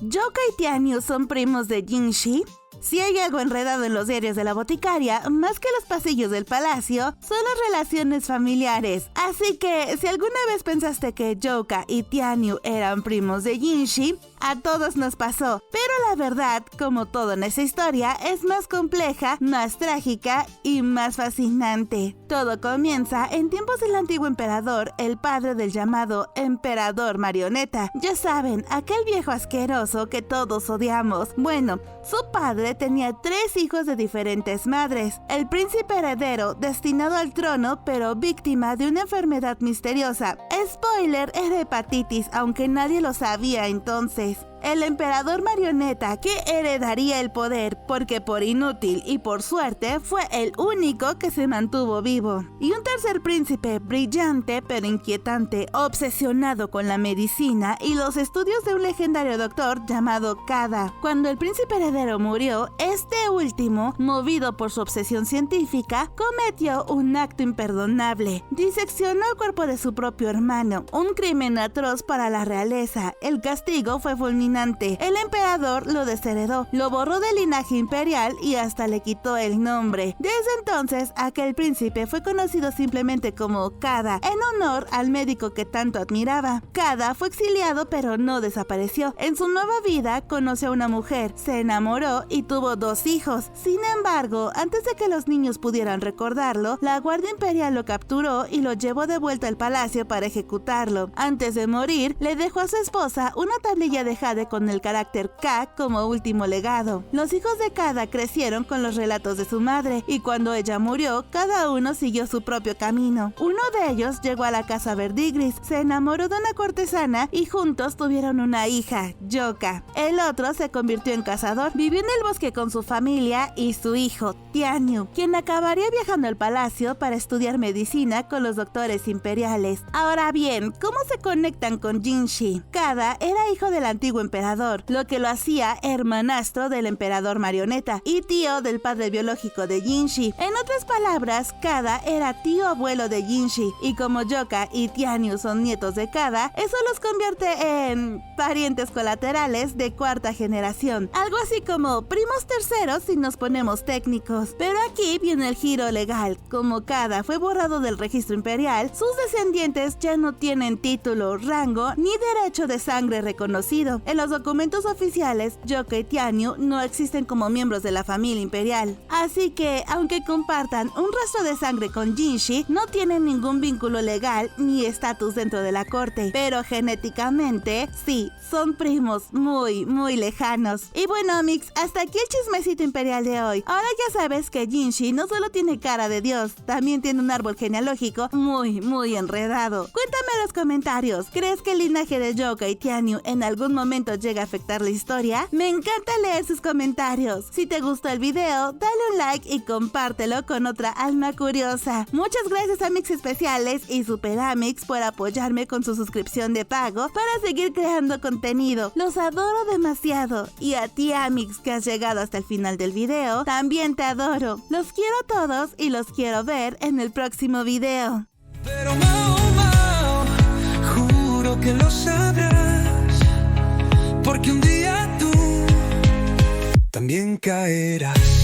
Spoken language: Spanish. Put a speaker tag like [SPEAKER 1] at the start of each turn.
[SPEAKER 1] Youka y Tianyu son primos de Jinshi. Si hay algo enredado en los diarios de la boticaria, más que los pasillos del palacio, son las relaciones familiares. Así que, si alguna vez pensaste que Youka y Tianyu eran primos de Jinshi, a todos nos pasó. Pero la verdad, como todo en esa historia, es más compleja, más trágica y más fascinante. Todo comienza en tiempos del antiguo emperador, el padre del llamado emperador marioneta. Ya saben, aquel viejo asqueroso que todos odiamos. Bueno, su padre tenía 3 hijos de diferentes madres. El príncipe heredero, destinado al trono, pero víctima de una enfermedad misteriosa. Spoiler, era hepatitis, aunque nadie lo sabía entonces. El emperador marioneta, que heredaría el poder porque por inútil y por suerte fue el único que se mantuvo vivo. Y un tercer príncipe brillante pero inquietante, obsesionado con la medicina y los estudios de un legendario doctor llamado Kada. Cuando el príncipe heredero murió, este último, movido por su obsesión científica, cometió un acto imperdonable. Diseccionó el cuerpo de su propio hermano, un crimen atroz para la realeza. El castigo fue fulminante. El emperador lo desheredó, lo borró del linaje imperial y hasta le quitó el nombre. Desde entonces, aquel príncipe fue conocido simplemente como Kada, en honor al médico que tanto admiraba. Kada fue exiliado pero no desapareció. En su nueva vida conoció a una mujer, se enamoró y tuvo 2 hijos. Sin embargo, antes de que los niños pudieran recordarlo, la Guardia Imperial lo capturó y lo llevó de vuelta al palacio para ejecutarlo. Antes de morir, le dejó a su esposa una tablilla de jade con el carácter K como último legado. Los hijos de Kada crecieron con los relatos de su madre y cuando ella murió, cada uno siguió su propio camino. Uno de ellos llegó a la casa Verdigris, se enamoró de una cortesana y juntos tuvieron una hija, Youka. El otro se convirtió en cazador, vivió en el bosque con su familia y su hijo, Tianyu, quien acabaría viajando al palacio para estudiar medicina con los doctores imperiales. Ahora bien, ¿cómo se conectan con Jinshi? Kada era hijo del antiguo emperador, lo que lo hacía hermanastro del emperador marioneta y tío del padre biológico de Jinshi. En otras palabras, Kada era tío abuelo de Jinshi, y como Youka y Tianyu son nietos de Kada, eso los convierte en parientes colaterales de 4ª generación. Algo así como primos terceros si nos ponemos técnicos. Pero aquí viene el giro legal. Como Kada fue borrado del registro imperial, sus descendientes ya no tienen título, rango ni derecho de sangre reconocido. En los documentos oficiales, Youka y Tianyu no existen como miembros de la familia imperial. Así que, aunque compartan un rastro de sangre con Jinshi, no tienen ningún vínculo legal ni estatus dentro de la corte. Pero genéticamente, sí, son primos muy lejanos. Y bueno, amigos, hasta aquí el chismecito imperial de hoy. Ahora ya sabes que Jinshi no solo tiene cara de dios, también tiene un árbol genealógico muy enredado. Cuéntame en los comentarios, ¿crees que el linaje de Youka y Tianyu en algún momento llega a afectar la historia? Me encanta leer sus comentarios. Si te gustó el video, dale un like y compártelo con otra alma curiosa. Muchas gracias a Amix Especiales y Super Amix por apoyarme con su suscripción de pago para seguir creando contenido. Los adoro demasiado. Y a ti, Amix, que has llegado hasta el final del video, también te adoro. Los quiero a todos y los quiero ver en el próximo video.
[SPEAKER 2] Pero Mao, juro que lo sabrás, porque un día tú también caerás.